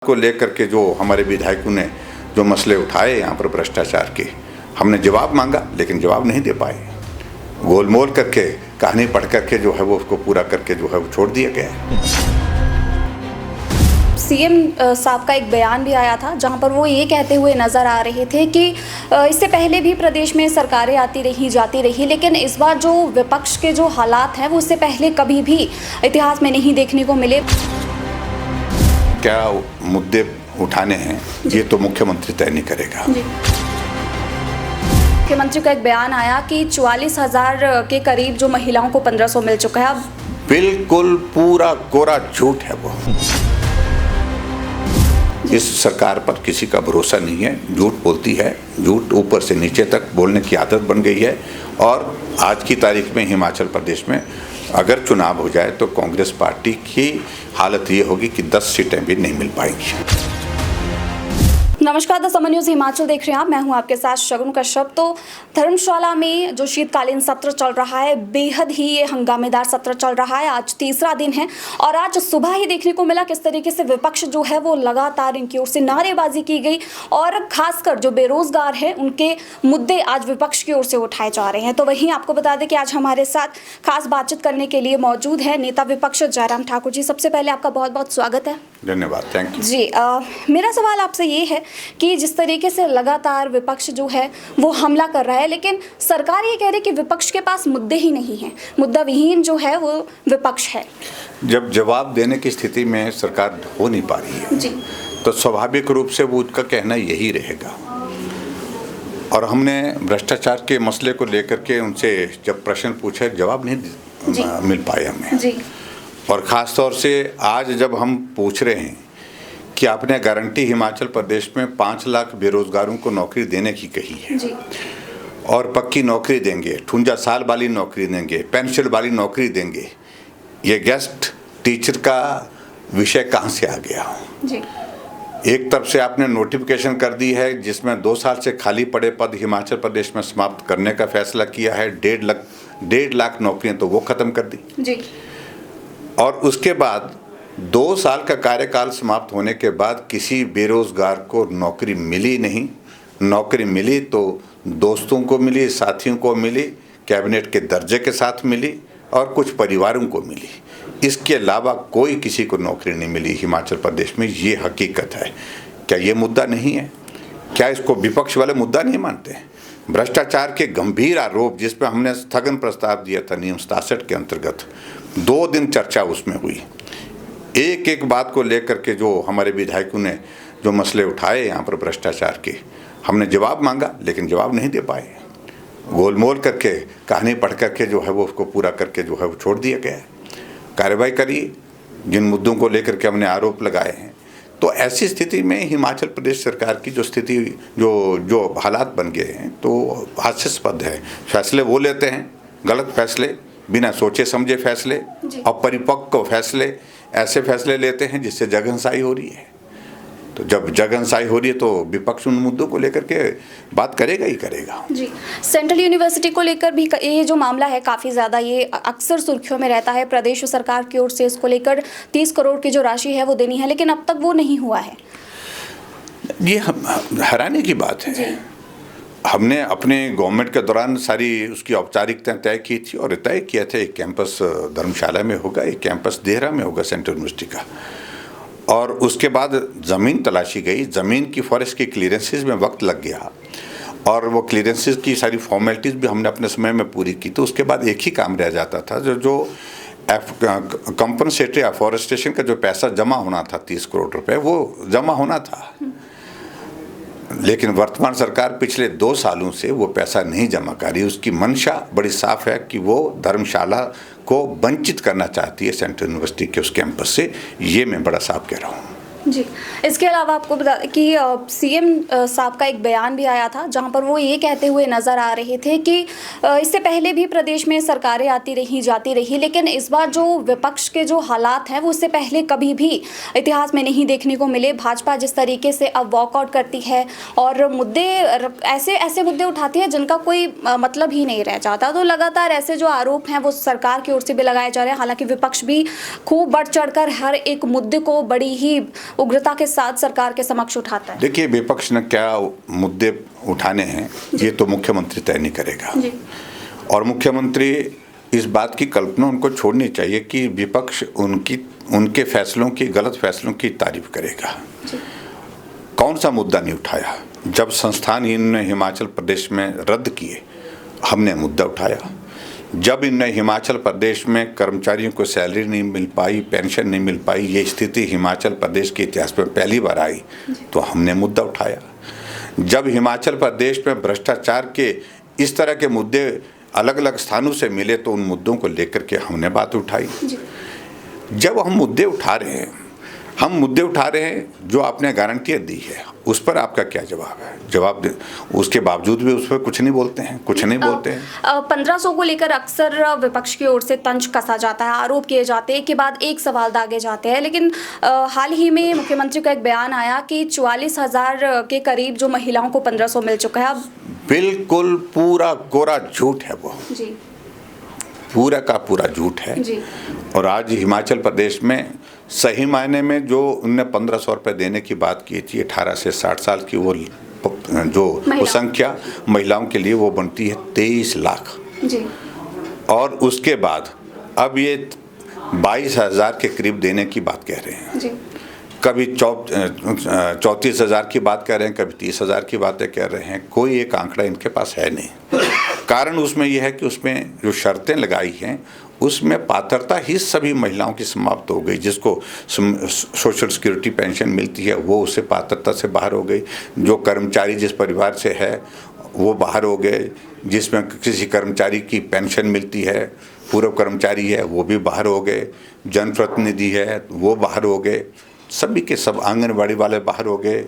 को लेकर के जो हमारे विधायकों ने जो मसले उठाए यहाँ पर भ्रष्टाचार के, हमने जवाब मांगा लेकिन जवाब नहीं दे पाए। गोलमोल करके कहानी पढ़ करके जो है वो उसको पूरा करके जो है वो छोड़ दिया गया है। सीएम साहब का एक बयान भी आया था जहां पर वो ये कहते हुए नज़र आ रहे थे कि इससे पहले भी प्रदेश में सरकारें आती रही जाती रही, लेकिन इस बार जो विपक्ष के जो हालात हैं वो इससे पहले कभी भी इतिहास में नहीं देखने को मिले। क्या मुद्दे उठाने हैं ये तो मुख्यमंत्री तय नहीं करेगा। मुख्यमंत्री का एक बयान आया कि 44,000 के करीब जो महिलाओं को 1500 मिल चुका है। बिल्कुल पूरा कोरा झूठ है वो। इस सरकार पर किसी का भरोसा नहीं है, झूठ बोलती है, झूठ ऊपर से नीचे तक बोलने की आदत बन गई है। और आज की तारीख में हिमाचल प्रदेश में अगर चुनाव हो जाए तो कांग्रेस पार्टी की हालत ये होगी कि 10 सीटें भी नहीं मिल पाएंगी। नमस्कार, द समर न्यूज़ हिमाचल देख रहे हैं आप। मैं हूं आपके साथ शगुन कश्यप। तो धर्मशाला में जो शीतकालीन सत्र चल रहा है, बेहद ही ये हंगामेदार सत्र चल रहा है। आज तीसरा दिन है और आज सुबह ही देखने को मिला किस तरीके से विपक्ष जो है वो लगातार इनकी ओर से नारेबाजी की गई और खासकर जो बेरोजगार हैं उनके मुद्दे आज विपक्ष की ओर से उठाए जा रहे हैं। तो वहीं आपको बता दें कि आज हमारे साथ खास बातचीत करने के लिए मौजूद है नेता विपक्ष जयराम ठाकुर जी। सबसे पहले आपका बहुत बहुत स्वागत है। धन्यवाद, थैंक यू जी। मेरा सवाल आपसे ये है कि जिस तरीके से लगातार विपक्ष जो है वो हमला कर रहा है, लेकिन सरकार ये कह रही है कि विपक्ष के पास मुद्दे ही नहीं है, मुद्दा विहीन जो है वो विपक्ष है। जब जवाब देने की स्थिति में सरकार हो नहीं पा रही है जी, तो स्वाभाविक रूप से वो उसका कहना यही रहेगा। और हमने भ्रष्टाचार के मसले को लेकर के उनसे जब प्रश्न पूछे, जवाब नहीं मिल पाए हमें जी। और ख़ास तौर से आज जब हम पूछ रहे हैं कि आपने गारंटी हिमाचल प्रदेश में 5 लाख बेरोजगारों को नौकरी देने की कही है जी। और पक्की नौकरी देंगे, 58 साल वाली नौकरी देंगे, पेंशन वाली नौकरी देंगे, ये गेस्ट टीचर का विषय कहाँ से आ गया जी। एक तरफ से आपने नोटिफिकेशन कर दी है जिसमें 2 साल से खाली पड़े पद हिमाचल प्रदेश में समाप्त करने का फैसला किया है। 1.5 लाख नौकरियाँ तो वो ख़त्म कर दी जी। और उसके बाद 2 साल का कार्यकाल समाप्त होने के बाद किसी बेरोजगार को नौकरी मिली नहीं। नौकरी मिली तो दोस्तों को मिली, साथियों को मिली, कैबिनेट के दर्जे के साथ मिली और कुछ परिवारों को मिली। इसके अलावा कोई किसी को नौकरी नहीं मिली हिमाचल प्रदेश में। ये हकीकत है। क्या ये मुद्दा नहीं है? क्या इसको विपक्ष वाले मुद्दा नहीं मानते हैं? भ्रष्टाचार के गंभीर आरोप जिस पर हमने स्थगन प्रस्ताव दिया था नियम 67 के अंतर्गत, 2 दिन चर्चा उसमें हुई। एक एक बात को लेकर के जो हमारे विधायकों ने जो मसले उठाए यहाँ पर भ्रष्टाचार के, हमने जवाब मांगा लेकिन जवाब नहीं दे पाए। गोलमोल करके कहानी पढ़ करके जो है वो उसको पूरा करके जो है वो छोड़ दिया गया है। कार्रवाई करिए जिन मुद्दों को लेकर के हमने आरोप लगाए हैं। तो ऐसी स्थिति में हिमाचल प्रदेश सरकार की जो स्थिति जो हालात बन गए हैं तो हास्यास्पद है। फैसले वो लेते हैं, गलत फैसले, बिना सोचे समझे फैसले, अपरिपक्व फैसले, ऐसे फैसले लेते हैं जिससे जगहंसाई हो रही है। तो जब जगहंसाई हो रही है तो विपक्ष उन मुद्दों को लेकर के बात करेगा ही करेगा। जी। सेंट्रल यूनिवर्सिटी को लेकर भी ये जो मामला है काफ़ी ज़्यादा ये अक्सर सुर्खियों में रहता है। प्रदेश सरकार की ओर से इसको लेकर 30 करोड़ की जो राशि है वो देनी है, लेकिन अब तक वो नहीं हुआ है। ये हैरानी की बात है। हमने अपने गवर्नमेंट के दौरान सारी उसकी औपचारिकताएं तय की थी और तय किया था एक कैंपस धर्मशाला में होगा, एक कैंपस देहरा में होगा सेंट्रल यूनिवर्सिटी का। और उसके बाद ज़मीन तलाशी गई, ज़मीन की फॉरेस्ट की क्लियरेंसेस में वक्त लग गया और वो क्लियरेंसेस की सारी फॉर्मेलिटीज़ भी हमने अपने समय में पूरी की। तो उसके बाद एक ही काम रह जाता था, जो कंपनसेटरी एफॉरेस्टेशन का जो पैसा जमा होना था 30 करोड़ रुपए, वो जमा होना था। लेकिन वर्तमान सरकार पिछले 2 सालों से वो पैसा नहीं जमा कर रही। उसकी मंशा बड़ी साफ है कि वो धर्मशाला को वंचित करना चाहती है सेंट्रल यूनिवर्सिटी के उस कैंपस से। ये मैं बड़ा साफ कह रहा हूँ। जी। इसके अलावा आपको बता दें कि सीएम साहब का एक बयान भी आया था जहां पर वो ये कहते हुए नज़र आ रहे थे कि इससे पहले भी प्रदेश में सरकारें आती रही जाती रही, लेकिन इस बार जो विपक्ष के जो हालात हैं वो इससे पहले कभी भी इतिहास में नहीं देखने को मिले। भाजपा जिस तरीके से अब वॉकआउट करती है और मुद्दे ऐसे मुद्दे उठाती है जिनका कोई मतलब ही नहीं रह जाता। तो लगातार ऐसे जो आरोप हैं वो सरकार की ओर से भी लगाए जा रहे हैं। हालांकि विपक्ष भी खूब बढ़ चढ़ कर हर एक मुद्दे को बड़ी ही उग्रता के साथ सरकार के समक्ष उठाता है? देखिए, विपक्ष ने क्या मुद्दे उठाने हैं ये तो मुख्यमंत्री तय नहीं करेगा जी। और मुख्यमंत्री इस बात की कल्पना उनको छोड़नी चाहिए कि विपक्ष उनके फैसलों की, गलत फैसलों की तारीफ करेगा। कौन सा मुद्दा नहीं उठाया? जब संस्थान इन्होंने हिमाचल प्रदेश में रद्द किए, हमने मुद्दा उठाया। जब इनने हिमाचल प्रदेश में कर्मचारियों को सैलरी नहीं मिल पाई, पेंशन नहीं मिल पाई, ये स्थिति हिमाचल प्रदेश के इतिहास में पहली बार आई, तो हमने मुद्दा उठाया। जब हिमाचल प्रदेश में भ्रष्टाचार के इस तरह के मुद्दे अलग अलग स्थानों से मिले तो उन मुद्दों को लेकर के हमने बात उठाई। जब हम मुद्दे उठा रहे हैं, जो आपने गारंटियाँ दी है, उस पर आपका क्या जवाब है? जवाब उसके बावजूद भी उस पर कुछ नहीं बोलते हैं। 1500 को लेकर अक्सर विपक्ष की ओर से तंज कसा जाता है, आरोप किए जाते हैं, एक के बाद एक सवाल दागे जाते हैं। लेकिन हाल ही में मुख्यमंत्री का एक बयान आया कि 44,000 के करीब जो महिलाओं को 1500 मिल चुका है। अब बिल्कुल पूरा कोरा झूठ है वो जी, पूरा का पूरा झूठ है जी। और आज हिमाचल प्रदेश में सही मायने में जो उनने 1500 रुपये देने की बात की थी 18 से 60 साल की, वो संख्या महिलाओं के लिए वो बनती है 23 लाख जी। और उसके बाद अब ये 22,000 के करीब देने की बात कह रहे हैं जी। कभी 34,000 की बात कर रहे हैं, कभी 30,000 की बातें कर रहे हैं। कोई एक आंकड़ा इनके पास है नहीं। कारण उसमें यह है कि उसमें जो शर्तें लगाई हैं उसमें पात्रता ही सभी महिलाओं की समाप्त हो गई। जिसको सोशल सिक्योरिटी पेंशन मिलती है वो उससे पात्रता से बाहर हो गई। जो कर्मचारी जिस परिवार से है वो बाहर हो गए। जिसमें किसी कर्मचारी की पेंशन मिलती है, पूर्व कर्मचारी है, वो भी बाहर हो गए। जनप्रतिनिधि है वो बाहर हो गए। सभी के सब आंगनबाड़ी वाले बाहर हो गए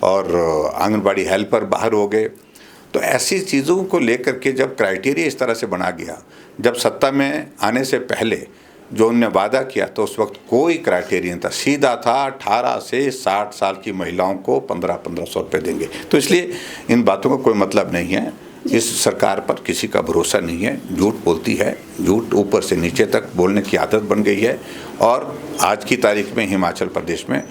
और आंगनबाड़ी हेल्पर बाहर हो गए। तो ऐसी चीज़ों को लेकर के जब क्राइटेरिया इस तरह से बना गया, जब सत्ता में आने से पहले जो उनने वादा किया तो उस वक्त कोई क्राइटेरिया नहीं था, सीधा था 18 से 60 साल की महिलाओं को 1500 रुपये देंगे। तो इसलिए इन बातों का कोई मतलब नहीं है। इस सरकार पर किसी का भरोसा नहीं है, झूठ बोलती है, झूठ ऊपर से नीचे तक बोलने की आदत बन गई है। और आज की तारीख में हिमाचल प्रदेश में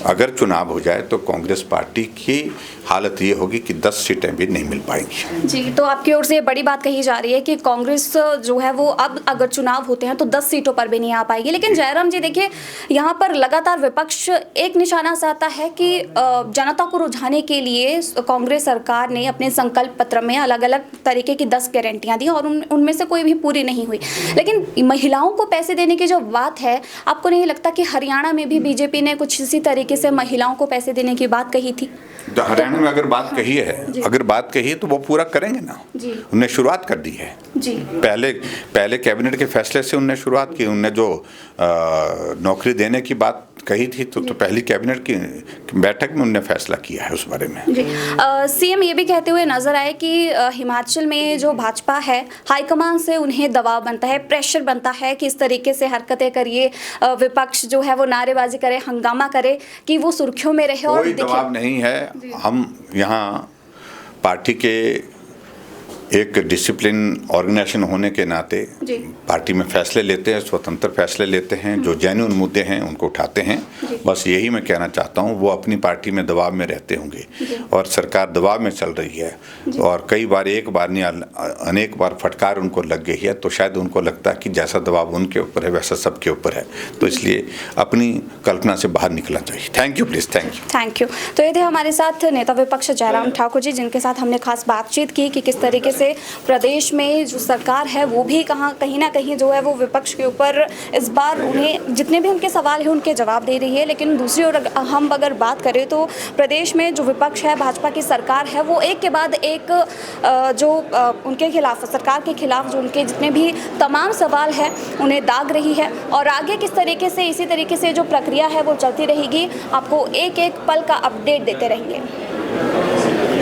अगर चुनाव हो जाए तो कांग्रेस पार्टी की हालत ये होगी कि 10 सीटें भी नहीं मिल पाएंगी। जी, तो आपकी ओर से ये बड़ी बात कही जा रही है कि कांग्रेस जो है वो अब अगर चुनाव होते हैं तो 10 सीटों पर भी नहीं आ पाएगी। लेकिन जयराम जी देखिए, यहाँ पर लगातार विपक्ष एक निशाना साधा है कि जनता को रुझाने के लिए कांग्रेस सरकार ने अपने संकल्प पत्र में अलग अलग तरीके की 10 गारंटियाँ दी और उनमें से कोई भी पूरी नहीं हुई। लेकिन महिलाओं को पैसे देने की जो बात है, आपको नहीं लगता कि हरियाणा में भी बीजेपी ने कुछ इसी तरीके से महिलाओं को पैसे देने की बात कही थी? हरियाणा में अगर बात कही है, अगर बात कही है तो वो पूरा करेंगे ना। उन्हें शुरुआत कर दी है जी। पहले कैबिनेट के फैसले से उन्हें शुरुआत की। उन्हें जो नौकरी देने की बात कही थी तो पहली कैबिनेट की बैठक में उन्होंने फैसला किया है उस बारे में। जी। सीएम ये भी कहते हुए नजर आए कि हिमाचल में जो भाजपा है, हाईकमान से उन्हें दबाव बनता है, प्रेशर बनता है कि इस तरीके से हरकतें करिए, विपक्ष जो है वो नारेबाजी करे, हंगामा करे कि वो सुर्खियों में रहे। और कोई दबाव नहीं है। हम यहाँ पार्टी के एक डिसिप्लिन ऑर्गेनाइजेशन होने के नाते पार्टी में फैसले लेते हैं, स्वतंत्र फैसले लेते हैं, जो जेन्युइन मुद्दे हैं उनको उठाते हैं। बस यही मैं कहना चाहता हूँ। वो अपनी पार्टी में दबाव में रहते होंगे और सरकार दबाव में चल रही है और कई बार, एक बार नहीं अनेक बार फटकार उनको लग गई है। तो शायद उनको लगता है कि जैसा दबाव उनके ऊपर है वैसा सबके ऊपर है। तो इसलिए अपनी कल्पना से बाहर निकलना चाहिए। Thank you, please. Thank you. तो ये थे हमारे साथ नेता विपक्ष जयराम ठाकुर जी, जिनके साथ हमने खास बातचीत की कि किस तरीके से प्रदेश में जो सरकार है वो भी कहीं ना कहीं जो है वो विपक्ष के ऊपर इस बार उन्हें जितने भी उनके सवाल हैं उनके जवाब दे रही है। लेकिन दूसरी ओर हम अगर बात करें तो प्रदेश में जो विपक्ष है, भाजपा की सरकार है, वो एक के बाद एक जो उनके खिलाफ, सरकार के खिलाफ जो उनके जितने भी तमाम सवाल हैं उन्हें दाग रही है। और आगे किस तरीके से, इसी तरीके से जो प्रक्रिया है वो चलती रहेगी, आपको एक एक पल का अपडेट देते रहेंगे।